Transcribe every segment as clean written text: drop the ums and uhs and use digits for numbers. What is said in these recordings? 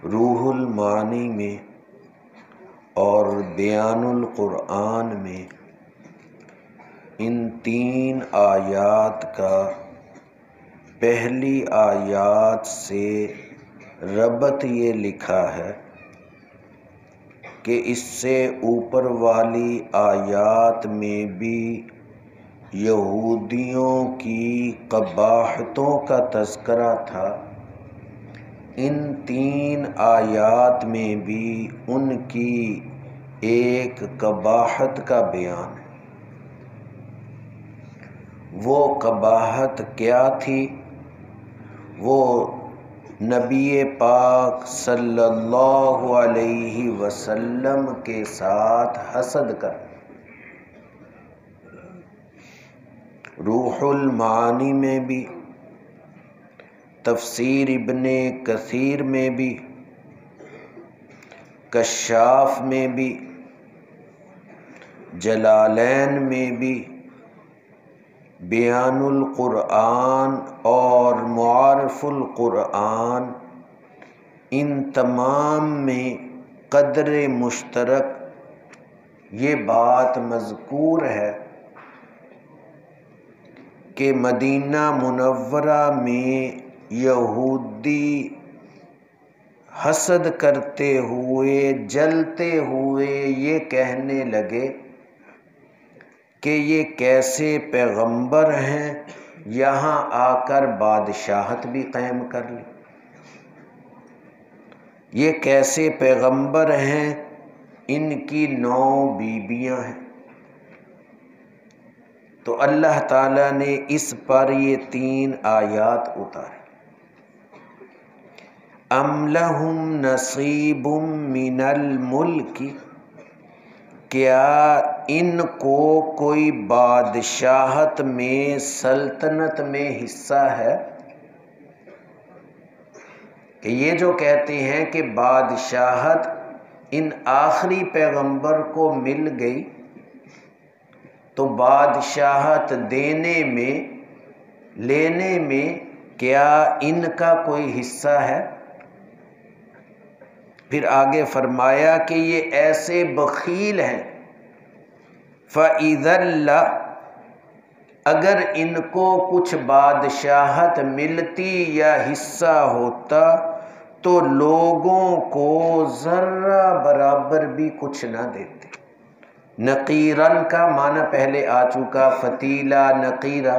روح المعانی میں اور بیان القرآن میں ان 3 آیات کا پہلی آیات سے ربط یہ لکھا ہے کہ اس سے اوپر والی آیات میں بھی یہودیوں کی قباحتوں کا تذکرہ تھا، ان 3 آیات میں بھی ان کی ایک قباحت کا بیان ہے۔ وہ قباحت کیا تھی؟ وہ نبی پاک صلی اللہ علیہ وسلم کے ساتھ حسد کر۔ روح المعانی میں بھی، تفسیر ابن کثیر میں بھی، کشاف میں بھی، جلالین میں بھی، بیان القرآن اور معارف القرآن، ان تمام میں قدر مشترک یہ بات مذکور ہے کہ مدینہ منورہ میں یہودی حسد کرتے ہوئے، جلتے ہوئے یہ کہنے لگے کہ یہ کیسے پیغمبر ہیں، یہاں آ کر بادشاہت بھی قائم کر لی۔ یہ کیسے پیغمبر ہیں، ان کی 9 بیویاں ہیں۔ تو اللہ تعالیٰ نے اس پر یہ 3 آیات اتاری۔ ام لہم نصیب من الملک، کیا ان کو کوئی بادشاہت میں، سلطنت میں حصہ ہے؟ کہ یہ جو کہتے ہیں کہ بادشاہت ان آخری پیغمبر کو مل گئی، تو بادشاہت دینے میں، لینے میں کیا ان کا کوئی حصہ ہے؟ پھر آگے فرمایا کہ یہ ایسے بخیل ہیں، فَإِذَا اگر ان کو کچھ بادشاہت ملتی یا حصہ ہوتا تو لوگوں کو ذرہ برابر بھی کچھ نہ دیتے۔ نقیرن کا معنی پہلے آ چکا، فتیلہ، نقیرہ،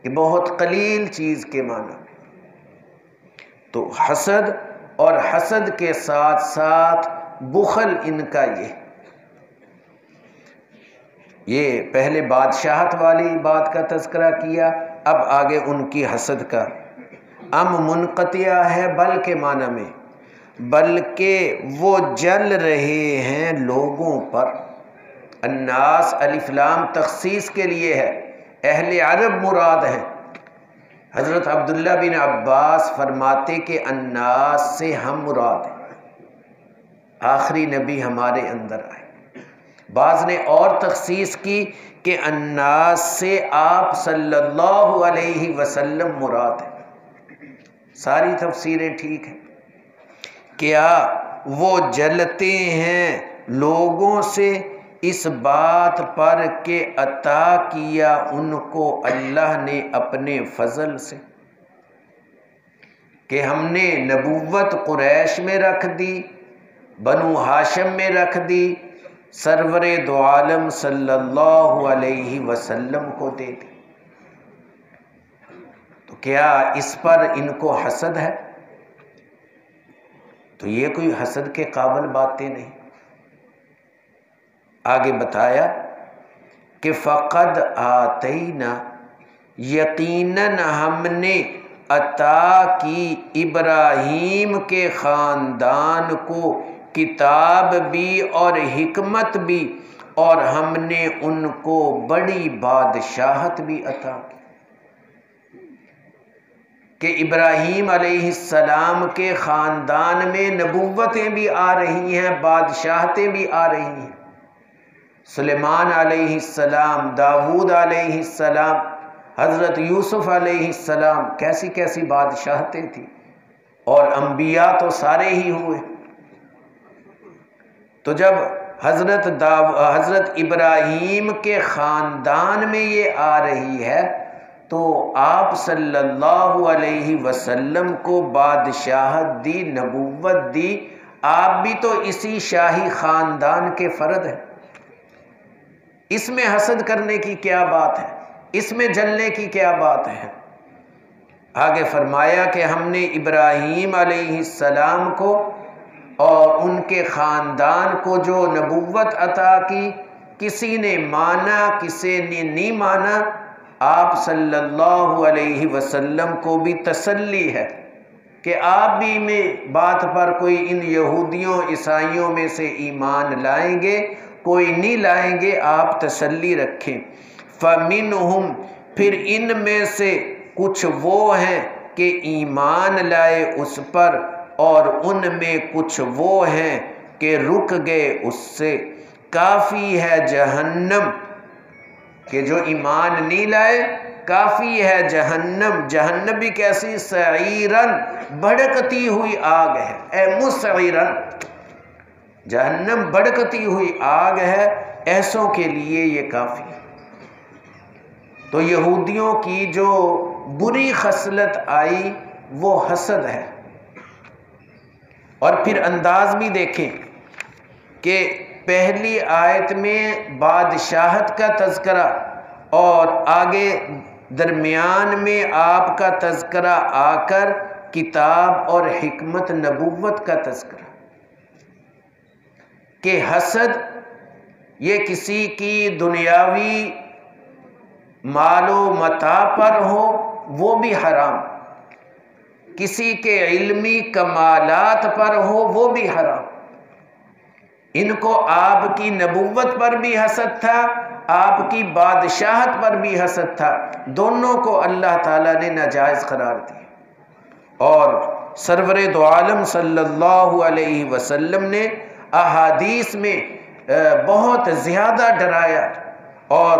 یہ بہت قلیل چیز کے معنی۔ تو حسد اور حسد کے ساتھ ساتھ بخل ان کا یہ پہلے بادشاہت والی بات کا تذکرہ کیا، اب آگے ان کی حسد کا۔ ام منقطعہ ہے بل کے معنی میں، بلکہ وہ جل رہے ہیں لوگوں پر۔ الناس الف لام تخصیص کے لیے ہے، اہل عرب مراد ہیں۔ حضرت عبداللہ بن عباس فرماتے کہ الناس سے ہم مراد ہیں، آخری نبی ہمارے اندر آئے۔ بعض نے اور تخصیص کی کہ الناس سے آپ صلی اللہ علیہ وسلم مراد ہیں۔ ساری تفسیریں ٹھیک ہیں۔ کیا وہ جلتے ہیں لوگوں سے اس بات پر کہ عطا کیا ان کو اللہ نے اپنے فضل سے، کہ ہم نے نبوت قریش میں رکھ دی، بنو ہاشم میں رکھ دی، سرور دو عالم صلی اللہ علیہ وسلم کو دے دی، تو کیا اس پر ان کو حسد ہے؟ تو یہ کوئی حسد کے قابل باتیں نہیں۔ آگے بتایا کہ فقد آتینا، یقیناً ہم نے عطا کی ابراہیم کے خاندان کو کتاب بھی اور حکمت بھی، اور ہم نے ان کو بڑی بادشاہت بھی عطا کی۔ کہ ابراہیم علیہ السلام کے خاندان میں نبوتیں بھی آ رہی ہیں، بادشاہتیں بھی آ رہی ہیں۔ سلیمان علیہ السلام، داود علیہ السلام، حضرت یوسف علیہ السلام، کیسی کیسی بادشاہتیں تھیں۔ اور انبیاء تو سارے ہی ہوئے۔ تو جب حضرت ابراہیم کے خاندان میں یہ آ رہی ہے تو آپ صلی اللہ علیہ وسلم کو بادشاہت دی، نبوت دی، آپ بھی تو اسی شاہی خاندان کے فرد ہیں۔ اس میں حسد کرنے کی کیا بات ہے؟ اس میں جلنے کی کیا بات ہے؟ آگے فرمایا کہ ہم نے ابراہیم علیہ السلام کو اور ان کے خاندان کو جو نبوت عطا کی، کسی نے مانا کسی نے نہیں مانا، آپ صلی اللہ علیہ وسلم کو بھی تسلی ہے کہ آپ بھی میں بات پر کوئی ان یہودیوں عیسائیوں میں سے ایمان لائیں گے، کوئی نہیں لائیں گے، آپ تسلی رکھیں۔ فَمِنْهُمْ، پھر ان میں سے کچھ وہ ہیں کہ ایمان لائے اس پر، اور ان میں کچھ وہ ہیں کہ رک گئے اس سے۔ کافی ہے جہنم کہ جو ایمان نہیں لائے، کافی ہے جہنم۔ جہنم بھی کیسی؟ سعیرن، بھڑکتی ہوئی آگ ہے، اے مسعیرن، جہنم بھڑکتی ہوئی آگ ہے، ایسوں کے لیے یہ کافی ہے۔ تو یہودیوں کی جو بری خصلت آئی وہ حسد ہے۔ اور پھر انداز بھی دیکھیں کہ پہلی آیت میں بادشاہت کا تذکرہ اور آگے درمیان میں آپ کا تذکرہ آ کر کتاب اور حکمت نبوت کا تذکرہ، کہ حسد یہ کسی کی دنیاوی مال و متاع پر ہو وہ بھی حرام، کسی کے علمی کمالات پر ہو وہ بھی حرام۔ ان کو آپ کی نبوت پر بھی حسد تھا، آپ کی بادشاہت پر بھی حسد تھا، دونوں کو اللہ تعالیٰ نے ناجائز قرار دیا۔ اور سرور دو عالم صلی اللہ علیہ وسلم نے احادیث میں بہت زیادہ ڈرایا اور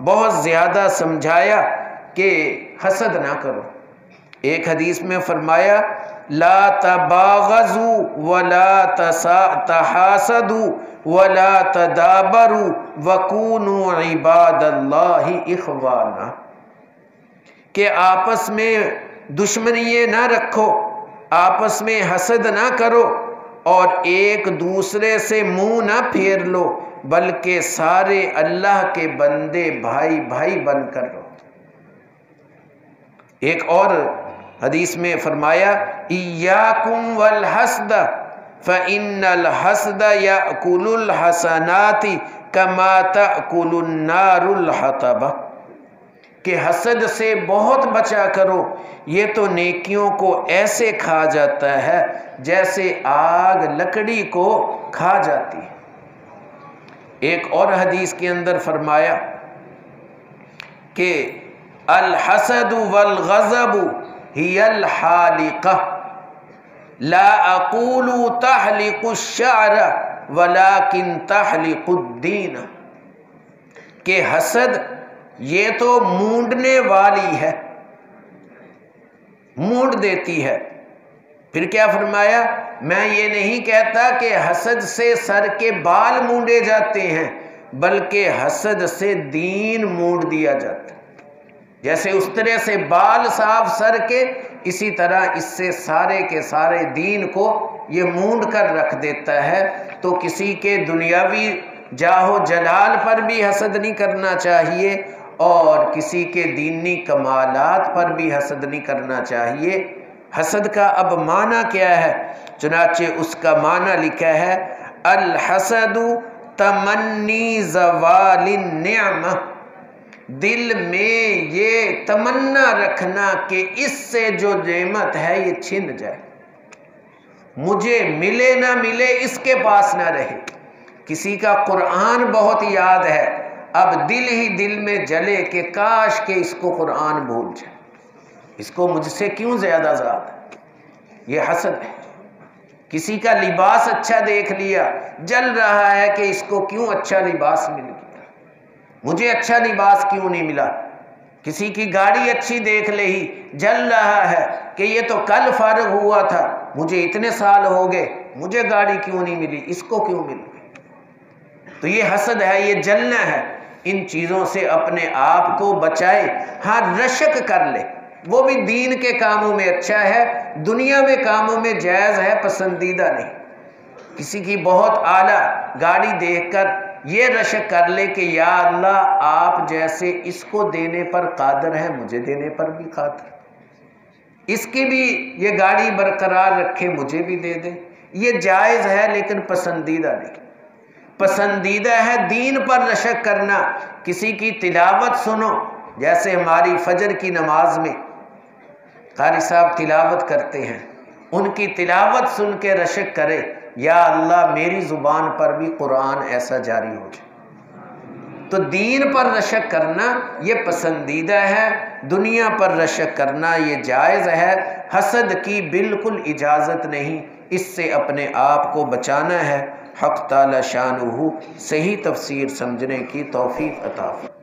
بہت زیادہ سمجھایا کہ حسد نہ کرو۔ ایک حدیث میں فرمایا لا تباغضوا ولا تحاسدوا ولا تدابروا وكونوا عباد اللہ اخوانا، کہ آپس میں دشمنی نہ رکھو، آپس میں حسد نہ کرو، اور ایک دوسرے سے منہ نہ پھیر لو، بلکہ سارے اللہ کے بندے بھائی بھائی بن کر رہو۔ ایک اور حدیث میں فرمایا ایاکم والحسد فإن الحسد یأکل الحسنات کما تأکل النار الحطب، کہ حسد سے بہت بچا کرو، یہ تو نیکیوں کو ایسے کھا جاتا ہے جیسے آگ لکڑی کو کھا جاتی ہے۔ ایک اور حدیث کے اندر فرمایا کہ الحسد والغضب ہی الحالقہ لا اقول تحلق الشعر ولكن تحلق الدین، کہ حسد یہ تو مونڈنے والی ہے، مونڈ دیتی ہے۔ پھر کیا فرمایا؟ میں یہ نہیں کہتا کہ حسد سے سر کے بال مونڈے جاتے ہیں، بلکہ حسد سے دین مونڈ دیا جاتا ہے۔ جیسے اس طرح سے بال صاف سر کے، اسی طرح اس سے سارے کے سارے دین کو یہ مونڈ کر رکھ دیتا ہے۔ تو کسی کے دنیاوی جاہ و جلال پر بھی حسد نہیں کرنا چاہیے، اور کسی کے دینی کمالات پر بھی حسد نہیں کرنا چاہیے۔ حسد کا اب معنی کیا ہے؟ چنانچہ اس کا معنی لکھا ہے الحسد تمنی زوال النعمہ، دل میں یہ تمنا رکھنا کہ اس سے جو نعمت ہے یہ چھن جائے، مجھے ملے نہ ملے، اس کے پاس نہ رہے۔ کسی کا قرآن بہت یاد ہے، اب دل ہی دل میں جلے کہ کاش کہ اس کو قرآن بھول جائے، اس کو مجھ سے کیوں زیادہ ذات ہے، یہ حسد ہے۔ کسی کا لباس اچھا دیکھ لیا، جل رہا ہے کہ اس کو کیوں اچھا لباس مل گیا، مجھے اچھا لباس کیوں نہیں ملا، کسی کی گاڑی اچھی دیکھ لے ہی جل رہا ہے کہ یہ تو کل فارغ ہوا تھا، مجھے اتنے سال ہو گئے، مجھے گاڑی کیوں نہیں ملی، اس کو کیوں مل گئی؟ تو یہ حسد ہے، یہ جلنا ہے۔ ان چیزوں سے اپنے آپ کو بچائے۔ ہاں رشک کر لے، وہ بھی دین کے کاموں میں اچھا ہے، دنیا میں کاموں میں جائز ہے، پسندیدہ نہیں۔ کسی کی بہت اعلیٰ گاڑی دیکھ کر یہ رشک کر لے کہ یا اللہ آپ جیسے اس کو دینے پر قادر ہے، مجھے دینے پر بھی قادر، اس کی بھی یہ گاڑی برقرار رکھے، مجھے بھی دے دے۔ یہ جائز ہے لیکن پسندیدہ نہیں۔ پسندیدہ ہے دین پر رشک کرنا۔ کسی کی تلاوت سنو، جیسے ہماری فجر کی نماز میں قاری صاحب تلاوت کرتے ہیں، ان کی تلاوت سن کے رشک کرے، یا اللہ میری زبان پر بھی قرآن ایسا جاری ہو جائے۔ تو دین پر رشک کرنا یہ پسندیدہ ہے، دنیا پر رشک کرنا یہ جائز ہے۔ حسد کی بالکل اجازت نہیں، اس سے اپنے آپ کو بچانا ہے۔ حق تعالی شانہ صحیح تفسیر سمجھنے کی توفیق عطا فرمائے۔